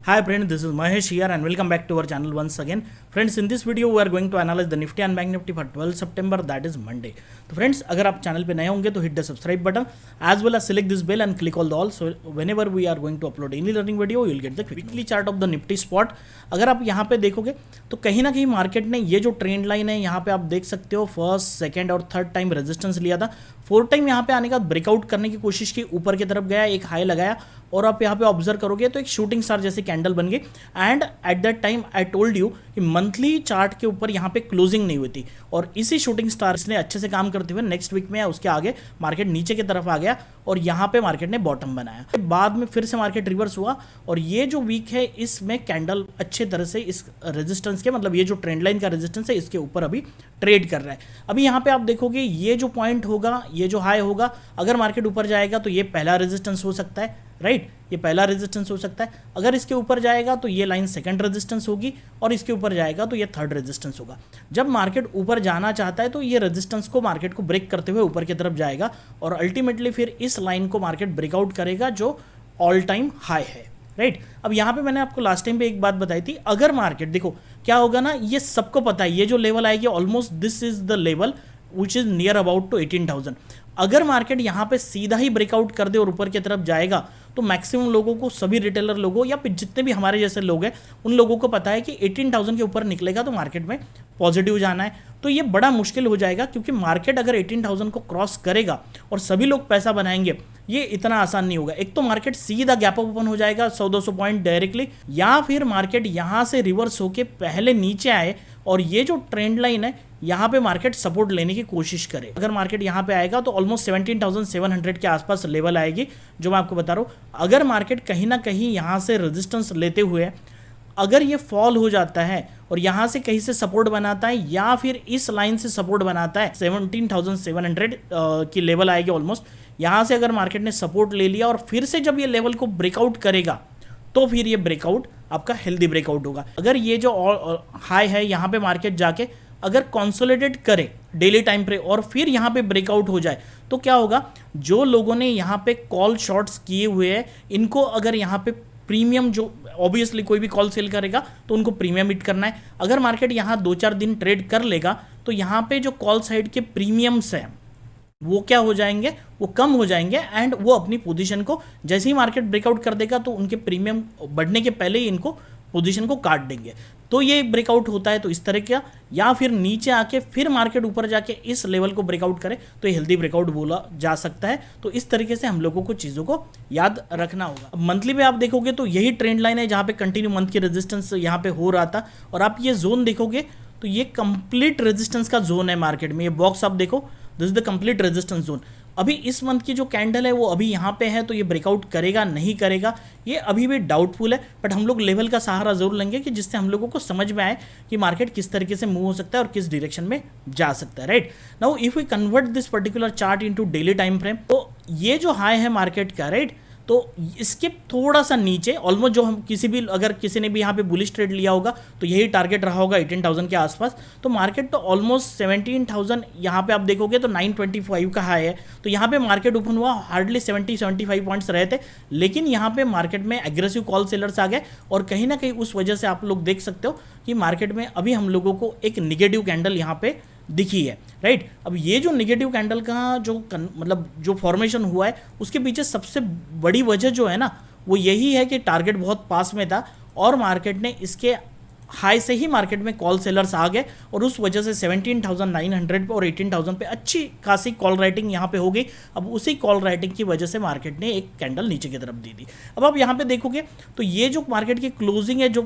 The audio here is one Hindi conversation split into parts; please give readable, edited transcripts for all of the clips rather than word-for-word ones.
Hi friends, this is Mahesh here and welcome back to our channel once again. Friends, in this video we are going to analyze the Nifty and Bank Nifty for 12 September, that is Monday. तो फ्रेंड्स, अगर आप चैनल पे नए होंगे तो hit the subscribe button as well as select this bell and click all the all, so whenever we are going to upload any learning video you will get the weekly chart of the Nifty spot. अगर आप यहाँ पे देखोगे तो कहीं ना कहीं मार्केट ने ये जो ट्रेंड लाइन है यहाँ पे आप देख सकते हो फर्स्ट, सेकंड और थर्ड टाइम रेजिस्टेंस लिया था, फोर्थ टाइम यहाँ पे आने का ब्रेकआउट करने की कोशिश की, ऊपर की तरफ गया, एक हाई लगाया और आप यहाँ पे ऑब्जर्व करोगे तो एक शूटिंग स्टार जैसे कैंडल बन गई। And eight that time I told you कि मंथली चार्ट के ऊपर यहाँ पे क्लोजिंग नहीं हुई थी और इसी शूटिंग स्टार्स ने अच्छे से काम करते हुए नेक्स्ट वीक में या उसके आगे मार्केट नीचे की तरफ आ गया और यहाँ पे मार्केट ने बॉटम बनाया। बाद में फिर से मार्केट रिवर्स हुआ और ये जो वीक है इसमें कैंडल अच्छे तरह से इस रेजिस्टेंस के, मतलब ये जो ट्रेंड लाइन का रेजिस्टेंस है इसके ऊपर अभी ट्रेड कर रहा है। अभी यहाँ पे आप देखोगे ये जो पॉइंट होगा, ये जो हाई होगा, अगर मार्केट ऊपर जाएगा तो ये पहला रेजिस्टेंस हो सकता है, राइट, ये पहला रेजिस्टेंस हो सकता है। अगर इसके ऊपर जाएगा तो ये लाइन सेकंड रेजिस्टेंस होगी और इसके ऊपर जाएगा तो ये थर्ड रेजिस्टेंस होगा। जब मार्केट ऊपर जाना चाहता है तो ये रेजिस्टेंस को मार्केट को ब्रेक करते हुए ऊपर की तरफ जाएगा और अल्टीमेटली फिर इस लाइन को मार्केट ब्रेकआउट करेगा जो ऑल टाइम हाई है, राइट। अब यहाँ पे मैंने आपको लास्ट टाइम पे एक बात बताई थी, अगर मार्केट देखो क्या होगा ना, ये सबको पता है ये जो लेवल आएगी almost this is the level which is near about to 18,000। अगर मार्केट यहाँ पे सीधा ही ब्रेकआउट कर दे और ऊपर की तरफ जाएगा तो मैक्सिमम लोगों को, सभी रिटेलर लोगों या फिर जितने भी हमारे जैसे लोग हैं उन लोगों को पता है कि 18,000 के ऊपर निकलेगा तो मार्केट में पॉजिटिव जाना है। तो ये बड़ा मुश्किल हो जाएगा क्योंकि मार्केट अगर 18,000 को क्रॉस करेगा और सभी लोग पैसा बनाएंगे, ये इतना आसान नहीं होगा। एक तो मार्केट सीधा गैप अप ओपन हो जाएगा 100-200 पॉइंट डायरेक्टली, या फिर मार्केट यहाँ से रिवर्स होके पहले नीचे आए और ये जो ट्रेंड लाइन है यहाँ पे मार्केट सपोर्ट लेने की कोशिश करे। अगर मार्केट यहाँ पे आएगा तो ऑलमोस्ट 17,700 के आसपास लेवल आएगी जो मैं आपको बता रहा हूँ। अगर मार्केट कहीं ना कहीं यहाँ से रेजिस्टेंस लेते हुए अगर ये फॉल हो जाता है और यहाँ से कहीं से सपोर्ट बनाता है या फिर इस लाइन से सपोर्ट बनाता है 17,700 की लेवल आएगी ऑलमोस्ट, यहाँ से अगर मार्केट ने सपोर्ट ले लिया और फिर से जब ये लेवल को ब्रेकआउट करेगा तो फिर ये ब्रेकआउट आपका हेल्दी ब्रेकआउट होगा। अगर ये जो हाई है यहाँ पे मार्केट जाके अगर कंसोलिडेट करे डेली टाइम पे और फिर यहाँ पे ब्रेकआउट हो जाए तो क्या होगा, जो लोगों ने यहाँ पे कॉल शॉर्ट्स किए हुए हैं इनको अगर यहाँ पे प्रीमियम, जो ऑब्वियसली कोई भी कॉल सेल करेगा तो उनको प्रीमियम हिट करना है। अगर मार्केट यहाँ 2-4 दिन ट्रेड कर लेगा तो यहाँ पे जो कॉल साइड के प्रीमियम्स हैं वो क्या हो जाएंगे, वो कम हो जाएंगे एंड वो अपनी पोजीशन को जैसे ही मार्केट ब्रेकआउट कर देगा तो उनके प्रीमियम बढ़ने के पहले ही इनको पोजीशन को काट देंगे। तो ये ब्रेकआउट होता है तो इस तरह का, या फिर नीचे आके फिर मार्केट ऊपर जाके इस लेवल को ब्रेकआउट करे तो ये हेल्दी ब्रेकआउट बोला जा सकता है। तो इस तरीके से हम लोगों को चीज़ों को याद रखना होगा। अब मंथली में आप देखोगे तो यही ट्रेंड लाइन है जहाँ पे कंटिन्यू मंथ की रेजिस्टेंस यहाँ पे हो रहा था और आप ये जोन देखोगे तो ये कंप्लीट रेजिस्टेंस का जोन है मार्केट में। ये बॉक्स आप देखो, this is the complete resistance zone. अभी इस मंथ की जो कैंडल है वो अभी यहाँ पे है तो ये ब्रेकआउट करेगा नहीं करेगा ये अभी भी डाउटफुल है, बट हम लोग लेवल का सहारा जरूर लेंगे कि जिससे हम लोगों को समझ में आए कि मार्केट किस तरीके से मूव हो सकता है और किस डायरेक्शन में जा सकता है, right. Now if we convert this particular chart into daily time frame तो ये जो हाई है मार्केट का, राइट, तो इसके थोड़ा सा नीचे ऑलमोस्ट जो हम किसी भी, अगर किसी ने भी यहाँ पे बुलिश ट्रेड लिया होगा तो यही टारगेट रहा होगा 18,000 के आसपास। तो मार्केट तो ऑलमोस्ट 17,000 यहाँ पे आप देखोगे तो 925 का हाई है। तो यहाँ पे मार्केट ओपन हुआ, हार्डली 70-75 पॉइंट्स रहे थे, लेकिन यहाँ पे मार्केट में एग्रेसिव कॉल सेलर्स आ गए और कहीं ना कहीं उस वजह से आप लोग देख सकते हो कि मार्केट में अभी हम लोगों को एक निगेटिव कैंडल यहाँ पे दिखी है, राइट। अब ये जो निगेटिव कैंडल का जो मतलब जो फॉर्मेशन हुआ है उसके पीछे सबसे बड़ी वजह जो है ना वो यही है कि टारगेट बहुत पास में था और मार्केट ने इसके हाई से ही मार्केट में कॉल सेलर्स आ गए और उस वजह से 17,900 पे और 18,000 पे अच्छी खासी कॉल राइटिंग यहाँ पे हो गई। अब उसी कॉल राइटिंग की वजह से मार्केट ने एक कैंडल नीचे की तरफ दी थी। अब आप यहाँ पे देखोगे तो ये जो मार्केट की क्लोजिंग है जो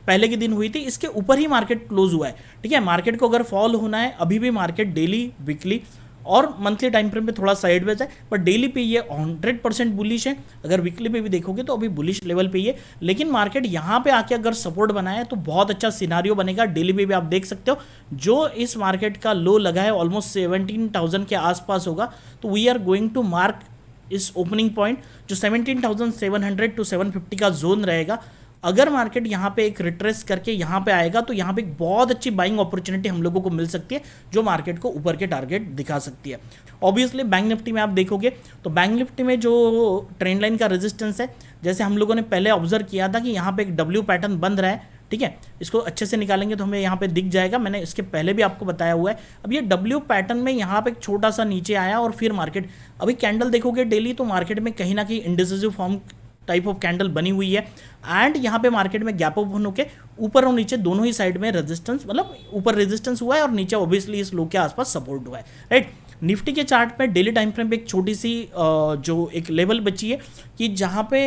पहले के दिन हुई थी इसके ऊपर ही मार्केट क्लोज हुआ है, ठीक है। मार्केट को अगर फॉल होना है अभी भी मार्केट डेली, वीकली और मंथली टाइम फ्रेम पे थोड़ा साइडवेज है, बट डेली पे ये 100% बुलिश है। अगर वीकली पे भी देखोगे तो अभी बुलिश लेवल पे ही है, लेकिन मार्केट यहाँ पे आके अगर सपोर्ट बनाए तो बहुत अच्छा सिनारियो बनेगा। डेली पे भी आप देख सकते हो जो इस मार्केट का लो लगा है ऑलमोस्ट 17,000 के आसपास होगा। तो we are going to mark इस ओपनिंग पॉइंट जो 17,700 टू 750 का जोन रहेगा। अगर मार्केट यहाँ पे एक रिट्रेस करके यहाँ पे आएगा तो यहाँ पे एक बहुत अच्छी बाइंग अपॉर्चुनिटी हम लोगों को मिल सकती है, जो मार्केट को ऊपर के टारगेट दिखा सकती है। ऑब्वियसली बैंक निफ्टी में आप देखोगे तो बैंक निफ्टी में जो ट्रेंड लाइन का रेजिस्टेंस है, जैसे हम लोगों ने पहले ऑब्जर्व किया था कि यहाँ पे एक डब्ल्यू पैटर्न बन रहा है, ठीक है, इसको अच्छे से निकालेंगे तो हमें यहाँ पे दिख जाएगा, मैंने इसके पहले भी आपको बताया हुआ है। अब ये डब्ल्यू पैटर्न में यहाँ पे एक छोटा सा नीचे आया और फिर मार्केट, अभी कैंडल देखोगे डेली तो मार्केट में कहीं ना कहीं indecisive form type of candle बनी हुई है, एंड यहाँ पे मार्केट में गैप ओपन होके ऊपर और नीचे दोनों ही साइड में रेजिस्टेंस, मतलब ऊपर रेजिस्टेंस हुआ है और नीचे ऑब्वियसली इस लो के आसपास सपोर्ट हुआ है, राइट। निफ्टी के चार्ट में डेली टाइम फ्रेम पे एक छोटी सी जो एक लेवल बची है कि जहाँ पे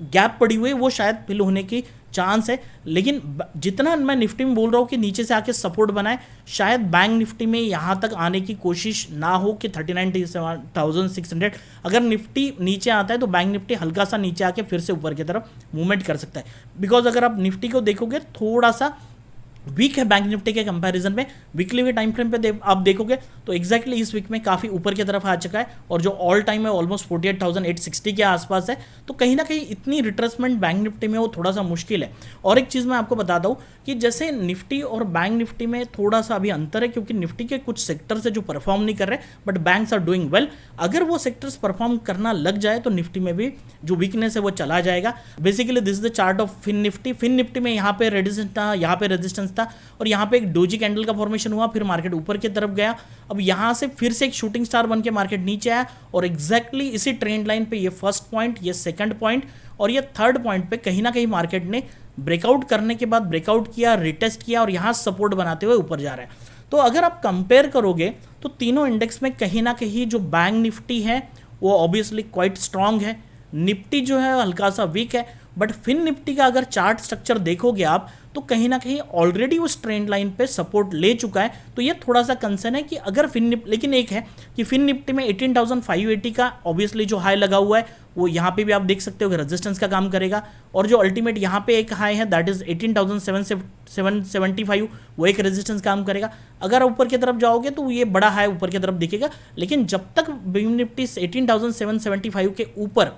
गैप पड़ी हुई है वो शायद फिल होने की चांस है, लेकिन जितना मैं निफ्टी में बोल रहा हूँ कि नीचे से आके सपोर्ट बनाए, शायद बैंक निफ्टी में यहाँ तक आने की कोशिश ना हो कि 39,600। अगर निफ्टी नीचे आता है तो बैंक निफ्टी हल्का सा नीचे आके फिर से ऊपर की तरफ मूवमेंट कर सकता है, बिकॉज अगर आप निफ्टी को देखोगे थोड़ा सा वीक है बैंक निफ्टी के कंपैरिजन में। वीकली के टाइम फ्रेम पे आप देखोगे तो एग्जैक्टली इस वीक में काफ़ी ऊपर की तरफ आ चुका है और जो ऑल टाइम है ऑलमोस्ट 48,860 के आसपास है, तो कहीं ना कहीं इतनी रिट्रेसमेंट बैंक निफ्टी में वो थोड़ा सा मुश्किल है। और एक चीज़ मैं आपको बताता हूँ कि जैसे निफ्टी और बैंक निफ्टी में थोड़ा सा अभी अंतर है, क्योंकि निफ्टी के कुछ सेक्टर्स है जो परफॉर्म नहीं कर रहे but banks are doing well. अगर वो सेक्टर्स परफॉर्म करना लग जाए तो निफ्टी में भी जो वीकनेस है वो चला जाएगा। Basically this is the chart of fin Nifty. Fin Nifty में यहाँ पे रेजिस्टेंस था, यहाँ पे रेजिस्टेंस था और यहाँ पे एक डोजी कैंडल का फॉर्मेशन हुआ, फिर मार्केट ऊपर की तरफ गया। अब यहाँ से फिर से एक शूटिंग स्टार बन के मार्केट नीचे आया और एग्जैक्टली इसी ट्रेंड लाइन पे ये फर्स्ट पॉइंट, ये सेकंड पॉइंट और ये थर्ड पॉइंट पे कहीं ना कहीं मार्केट ने ब्रेकआउट करने के बाद ब्रेकआउट किया, रिटेस्ट किया और यहाँ सपोर्ट बनाते हुए ऊपर जा रहा है। तो अगर आप कंपेयर करोगे तो तीनों इंडेक्स में कहीं ना कहीं जो बैंक निफ्टी है वो ऑब्वियसली क्वाइट स्ट्रांग है, निफ्टी जो है हल्का सा वीक है, बट फिन निफ्टी का अगर चार्ट स्ट्रक्चर देखोगे आप तो कहीं ना कहीं ऑलरेडी उस ट्रेंड लाइन पे सपोर्ट ले चुका है। तो ये थोड़ा सा कंसर्न है कि अगर लेकिन एक है कि फिन निफ्टी में 18,580 का ऑब्वियसली जो हाई लगा हुआ है वो यहाँ पे भी आप देख सकते हो कि रेजिस्टेंस का काम करेगा, और जो अल्टीमेट यहाँ पे एक हाई है दैट इज 18,775 वो एक रेजिस्टेंस काम करेगा। अगर ऊपर की तरफ जाओगे तो ये बड़ा हाई ऊपर की तरफ दिखेगा, लेकिन जब तक निफ्टी 18,775 के ऊपर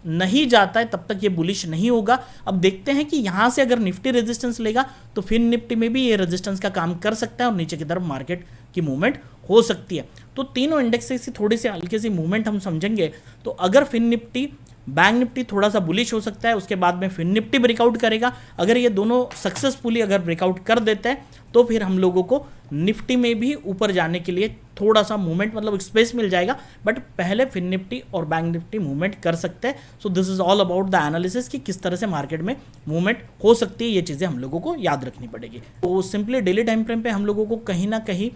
नहीं जाता है तब तक ये बुलिश नहीं होगा। अब देखते हैं कि यहाँ से अगर निफ्टी रेजिस्टेंस लेगा तो फिर निफ्टी में भी ये रेजिस्टेंस का काम कर सकता है और नीचे की तरफ मार्केट की मूवमेंट हो सकती है। तो तीनों इंडेक्स से थोड़ी सी हल्की सी मूवमेंट हम समझेंगे तो अगर फिन निफ्टी बैंक निफ्टी थोड़ा सा बुलिश हो सकता है, उसके बाद में फिन निफ्टी ब्रेकआउट करेगा। अगर ये दोनों सक्सेसफुली अगर ब्रेकआउट कर देते हैं तो फिर हम लोगों को निफ्टी में भी ऊपर जाने के लिए थोड़ा सा मूवमेंट मतलब स्पेस मिल जाएगा, बट पहले फिन निफ्टी और बैंक निफ्टी मूवमेंट कर सकते हैं। So this is all about the analysis कि किस तरह से मार्केट में मूवमेंट हो सकती है, ये चीज़ें हम लोगों को याद रखनी पड़ेगी। तो सिंपली डेली टाइम फ्रेम पे हम लोगों को कहीं ना कहीं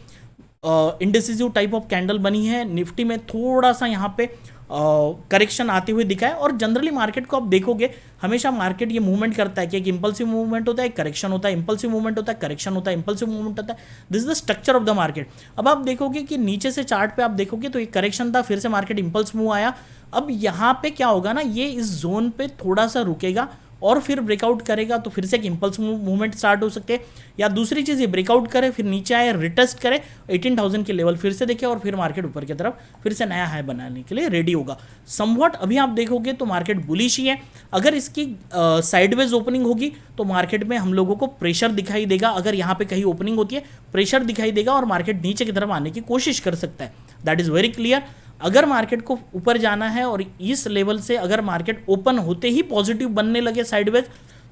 इंडिसिसिव टाइप ऑफ कैंडल बनी है, निफ्टी में थोड़ा सा यहाँ पे करेक्शन आते हुए दिखा है। और जनरली मार्केट को आप देखोगे हमेशा मार्केट ये मूवमेंट करता है कि एक इंपल्सिव मूवमेंट होता है, करेक्शन होता है, इंपल्सिव मूवमेंट होता है, करेक्शन होता है, इंपल्सिव मूवमेंट होता है। This is the structure of the market. अब आप देखोगे कि नीचे से चार्ट पे आप देखोगे तो एक करेक्शन था, फिर से मार्केट इंपल्स मूव आया। अब यहाँ पे क्या होगा ना, ये इस जोन पे थोड़ा सा रुकेगा और फिर ब्रेकआउट करेगा तो फिर से एक इंपल्स मूवमेंट स्टार्ट हो सकते हैं, या दूसरी चीज़ ये ब्रेकआउट करे फिर नीचे आए रिटेस्ट करे 18,000 के लेवल फिर से देखे और फिर मार्केट ऊपर की तरफ फिर से नया हाई बनाने के लिए रेडी होगा। समवॉट अभी आप देखोगे तो मार्केट बुलिश ही है। अगर इसकी साइडवेज ओपनिंग होगी तो मार्केट में हम लोगों को प्रेशर दिखाई देगा। अगर यहाँ पे कहीं ओपनिंग होती है प्रेशर दिखाई देगा और मार्केट नीचे की तरफ आने की कोशिश कर सकता है, दैट इज़ वेरी क्लियर। अगर मार्केट को ऊपर जाना है और इस लेवल से अगर मार्केट ओपन होते ही पॉजिटिव बनने लगे साइडवेज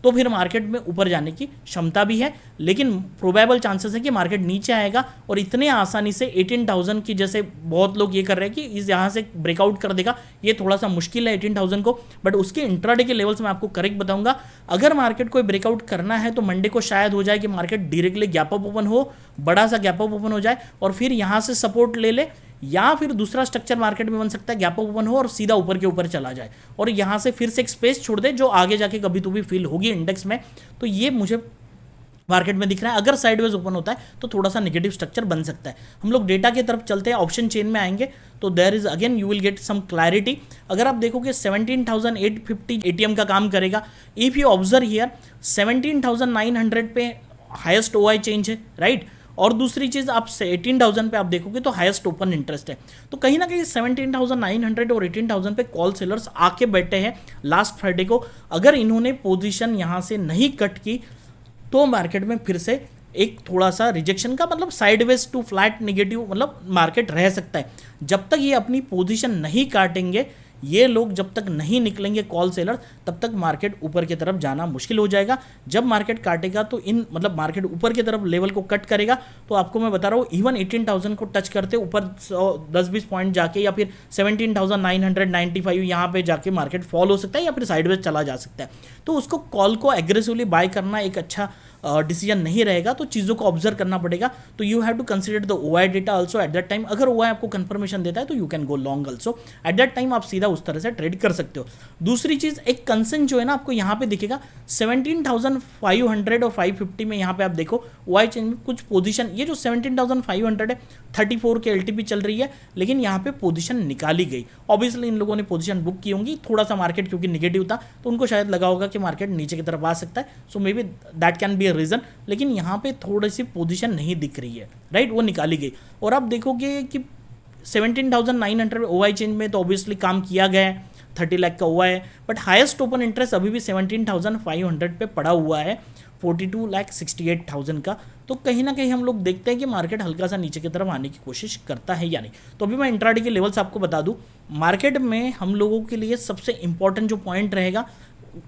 तो फिर मार्केट में ऊपर जाने की क्षमता भी है, लेकिन प्रोबेबल चांसेस है कि मार्केट नीचे आएगा और इतने आसानी से 18,000 की जैसे बहुत लोग ये कर रहे हैं कि इस यहाँ से ब्रेकआउट कर देगा, ये थोड़ा सा मुश्किल है 18,000 को। बट उसके इंट्राडे के लेवल्स मैं आपको करेक्ट बताऊंगा। अगर मार्केट को ब्रेकआउट करना है तो मंडे को शायद हो जाए कि market directly gap up open हो, बड़ा सा गैप अप ओपन हो जाए और फिर यहाँ से सपोर्ट ले ले, या फिर दूसरा स्ट्रक्चर मार्केट में बन सकता है गैप ओपन हो और सीधा ऊपर के ऊपर चला जाए और यहाँ से फिर से एक स्पेस छोड़ दे जो आगे जाके कभी तो भी फील होगी इंडेक्स में। तो ये मुझे मार्केट में दिख रहा है। अगर साइडवेज ओपन होता है तो थोड़ा सा नेगेटिव स्ट्रक्चर बन सकता है। हम लोग डेटा की तरफ चलते हैं, ऑप्शन चेन में आएंगे तो there is again you will get some clarity. अगर आप देखोगे 17,850 एटीएम का काम करेगा। इफ यू ऑब्जर्व हियर 17,900 पे हाईएस्ट ओआई चेंज है, राइट। और दूसरी चीज़ आप 18,000 पे आप देखोगे तो हाईएस्ट ओपन इंटरेस्ट है। तो कहीं ना कहीं 17,900 और 18,000 पे कॉल सेलर्स आके बैठे हैं लास्ट फ्राइडे को। अगर इन्होंने पोजीशन यहाँ से नहीं कट की तो मार्केट में फिर से एक थोड़ा सा रिजेक्शन का मतलब साइडवेज टू फ्लैट नेगेटिव मतलब मार्केट रह सकता है। जब तक ये अपनी पोजीशन नहीं काटेंगे, ये लोग जब तक नहीं निकलेंगे कॉल सेलर, तब तक मार्केट ऊपर की तरफ जाना मुश्किल हो जाएगा। जब मार्केट काटेगा तो इन मतलब मार्केट ऊपर की तरफ लेवल को कट करेगा तो आपको मैं बता रहा हूँ इवन 18,000 को टच करते ऊपर 10-20 पॉइंट जाके या फिर 17,995 यहाँ पे जाके मार्केट फॉल हो सकता है या फिर साइडवेज चला जा सकता है। तो उसको कॉल को एग्रेसिवली बाय करना एक अच्छा डिसीजन नहीं रहेगा, तो चीज़ों को ऑब्जर्व करना पड़ेगा। तो you have to consider the OI data also at that time. अगर ओआई आपको कंफर्मेशन देता है तो you can go long also at that time, आप सीधा उस तरह से ट्रेड कर सकते हो। दूसरी चीज़ एक कंसेंट जो है ना आपको यहाँ पे दिखेगा 17,500 और 550 में। यहाँ पे आप देखो ओआई चेंज में कुछ पोजीशन, ये जो 17,500 है 34 के एलटीपी चल रही है, लेकिन यहाँ पे पोजीशन निकाली गई। ऑब्वियसली इन लोगों ने पोजीशन बुक की होंगी, थोड़ा सा मार्केट क्योंकि निगेटिव था तो उनको शायद लगा होगा कि मार्केट नीचे की तरफ आ सकता है, so maybe that can be reason. लेकिन यहाँ पे थोड़ी सी पोजीशन नहीं दिख रही है, राइट, वो निकाली गई। और आप देखोगे कि 17,900 ओआई चेंज में तो ऑब्वियसली काम किया गया है, 30 लाख का हुआ है, बट हाईएस्ट ओपन इंटरेस्ट अभी भी 17,500 पे पड़ा हुआ है, 42,68,000 का। तो कहीं ना कहीं हम लोग देखते हैं कि मार्केट हल्का सा नीचे की तरफ आने की कोशिश करता है या नहीं। तो अभी मैं इंट्राडे के लेवल्स आपको बता दूं, मार्केट में हम लोगों के लिए सबसे इंपॉर्टेंट जो पॉइंट रहेगा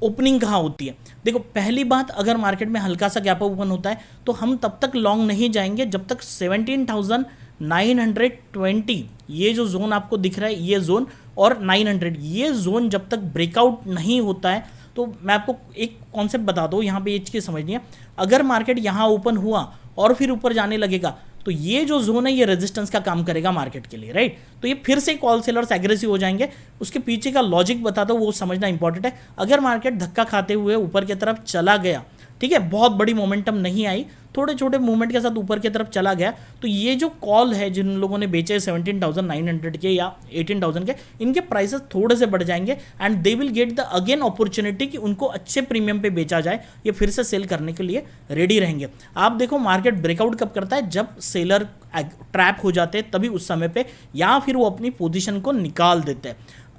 ओपनिंग कहाँ होती है। देखो पहली बात, अगर मार्केट में हल्का सा गैप ओपन होता है तो हम तब तक लॉन्ग नहीं जाएंगे जब तक 17,920 ये जो जोन आपको दिख रहा है ये जोन और 900 ये जोन जब तक ब्रेकआउट नहीं होता है। तो मैं आपको एक कॉन्सेप्ट बता दूँ, यहाँ पे ये चीज़ समझनी है। अगर मार्केट यहाँ ओपन हुआ और फिर ऊपर जाने लगेगा तो ये जो जोन है ये रेजिस्टेंस का काम करेगा मार्केट के लिए, राइट। तो ये फिर से कॉल सेलर्स एग्रेसिव हो जाएंगे। उसके पीछे का लॉजिक बता दो, वो समझना इंपॉर्टेंट है। अगर मार्केट धक्का खाते हुए ऊपर की तरफ चला गया, ठीक है, बहुत बड़ी मोमेंटम नहीं आई, थोड़े छोटे मूवमेंट के साथ ऊपर की तरफ चला गया, तो ये जो कॉल है जिन लोगों ने बेचे 17,900 के या 18,000 के, इनके प्राइसेस थोड़े से बढ़ जाएंगे and they will get the again opportunity कि उनको अच्छे प्रीमियम पे बेचा जाए, ये फिर से सेल करने के लिए रेडी रहेंगे। आप देखो मार्केट ब्रेकआउट कब करता है, जब सेलर ट्रैप हो जाते हैं तभी उस समय पे, या फिर वो अपनी पोजीशन को निकाल देते हैं।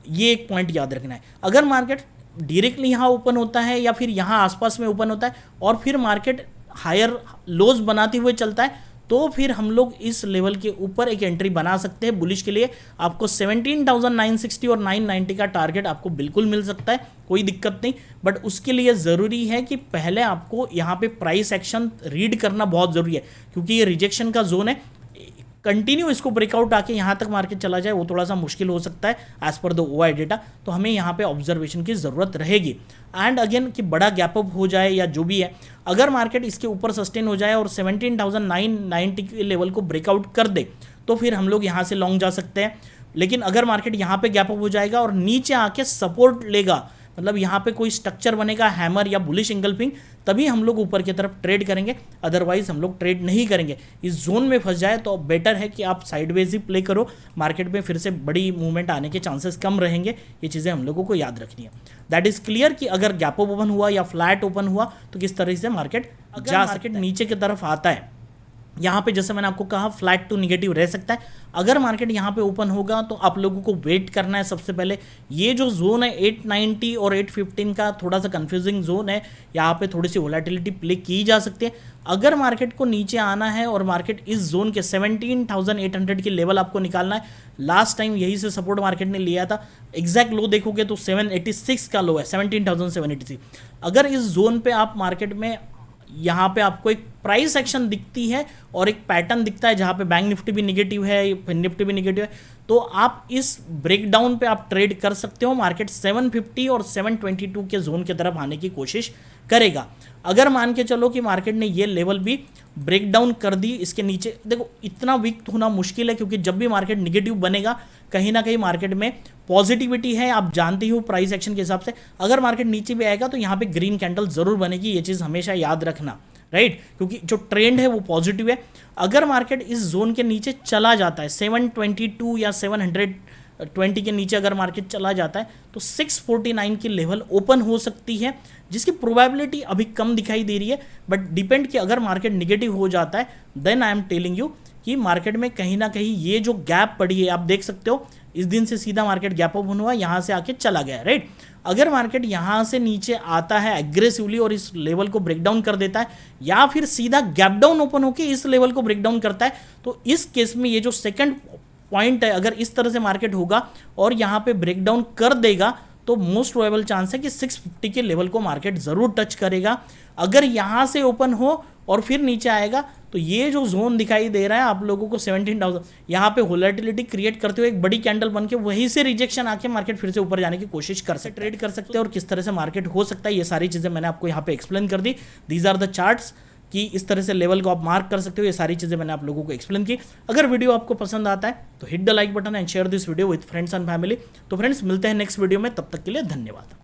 ये एक पॉइंट याद रखना है। अगर मार्केट डायरेक्टली यहाँ ओपन होता है या फिर यहाँ आसपास में ओपन होता है और फिर मार्केट हायर लोज बनाते हुए चलता है, तो फिर हम लोग इस लेवल के ऊपर एक एंट्री बना सकते हैं बुलिश के लिए। आपको 17,960 और 990 का टारगेट आपको बिल्कुल मिल सकता है, कोई दिक्कत नहीं। बट उसके लिए ज़रूरी है कि पहले आपको यहाँ पे प्राइस एक्शन रीड करना बहुत ज़रूरी है, क्योंकि ये रिजेक्शन का जोन है। कंटिन्यू इसको ब्रेकआउट आके यहाँ तक मार्केट चला जाए वो थोड़ा सा मुश्किल हो सकता है as per the OI data. तो हमें यहाँ पे ऑब्जर्वेशन की ज़रूरत रहेगी। एंड अगेन कि बड़ा गैप अप हो जाए या जो भी है, अगर मार्केट इसके ऊपर सस्टेन हो जाए और 17,990 के लेवल को ब्रेकआउट कर दे तो फिर हम लोग यहाँ से लॉन्ग जा सकते हैं। लेकिन अगर मार्केट यहाँ पे गैप अप हो जाएगा और नीचे आके सपोर्ट लेगा, मतलब यहाँ पे कोई स्ट्रक्चर बनेगा हैमर या बुलिश इंगल्फिंग, तभी हम लोग ऊपर की तरफ ट्रेड करेंगे, अदरवाइज हम लोग ट्रेड नहीं करेंगे। इस जोन में फंस जाए तो बेटर है कि आप साइडवेज ही प्ले करो, मार्केट में फिर से बड़ी मूवमेंट आने के चांसेस कम रहेंगे। ये चीज़ें हम लोगों को याद रखनी है। दैट इज़ क्लियर कि अगर गैप ओपन हुआ या फ्लैट ओपन हुआ तो किस तरह से मार्केट मार्केट नीचे की तरफ आता है। यहाँ पे जैसे मैंने आपको कहा फ्लैट टू निगेटिव रह सकता है। अगर मार्केट यहाँ पे ओपन होगा तो आप लोगों को वेट करना है। सबसे पहले ये जो जोन है 890 और 815 का थोड़ा सा कंफ्यूजिंग जोन है, यहाँ पे थोड़ी सी वोलेटिलिटी प्ले की जा सकती है। अगर मार्केट को नीचे आना है और मार्केट इस जोन के 17,800 की लेवल आपको निकालना है, लास्ट टाइम यही से सपोर्ट मार्केट ने लिया था। एग्जैक्ट लो देखोगे तो 786 का लो है, 17,786। अगर इस जोन पे आप मार्केट में यहाँ पे आपको एक प्राइस एक्शन दिखती है और एक पैटर्न दिखता है जहाँ पे बैंक निफ्टी भी निगेटिव है, निफ्टी भी निगेटिव है, तो आप इस ब्रेकडाउन पे आप ट्रेड कर सकते हो। मार्केट 750 और 722 के जोन की तरफ आने की कोशिश करेगा। अगर मान के चलो कि मार्केट ने ये लेवल भी ब्रेकडाउन कर दी, इसके नीचे देखो इतना वीक होना मुश्किल है, क्योंकि जब भी मार्केट निगेटिव बनेगा कहीं ना कहीं मार्केट में पॉजिटिविटी है, आप जानते हो प्राइस एक्शन के हिसाब से। अगर मार्केट नीचे भी आएगा तो यहाँ पे ग्रीन कैंडल जरूर बनेगी, ये चीज़ हमेशा याद रखना, राइट, क्योंकि जो ट्रेंड है वो पॉजिटिव है। अगर मार्केट इस जोन के नीचे चला जाता है 722 या 700 620 के नीचे अगर मार्केट चला जाता है तो 649 की लेवल ओपन हो सकती है, जिसकी प्रोबेबिलिटी अभी कम दिखाई दे रही है। बट डिपेंड कि अगर मार्केट निगेटिव हो जाता है then I am telling you कि मार्केट में कहीं ना कहीं ये जो गैप पड़ी है, आप देख सकते हो इस दिन से सीधा मार्केट गैप ओपन हुआ, यहाँ से आके चला गया, राइट। अगर मार्केट यहाँ से नीचे आता है एग्रेसिवली और इस लेवल को ब्रेक डाउन कर देता है, या फिर सीधा गैप डाउन ओपन होकर इस लेवल को ब्रेक डाउन करता है, तो इस केस में ये जो सेकंड पॉइंट है, अगर इस तरह से मार्केट होगा और यहाँ पे ब्रेक डाउन कर देगा तो मोस्ट प्रोबेबल चांस है कि 650 के लेवल को मार्केट जरूर टच करेगा। अगर यहाँ से ओपन हो और फिर नीचे आएगा तो ये जो जोन दिखाई दे रहा है आप लोगों को 17,000, यहाँ पे वोलेटिलिटी क्रिएट करते हुए एक बड़ी कैंडल बन के वहीं से रिजेक्शन आके मार्केट फिर से ऊपर जाने की कोशिश कर सकते, ट्रेड कर सकते हैं और किस तरह से मार्केट हो सकता है, ये सारी चीज़ें मैंने आपको यहाँ पे एक्सप्लेन कर दी। दीज आर द चार्ट्स कि इस तरह से लेवल को आप मार्क कर सकते हो, ये सारी चीज़ें मैंने आप लोगों को एक्सप्लेन की। अगर वीडियो आपको पसंद आता है तो hit the like button and share this video with friends and family. तो फ्रेंड्स मिलते हैं नेक्स्ट वीडियो में, तब तक के लिए धन्यवाद।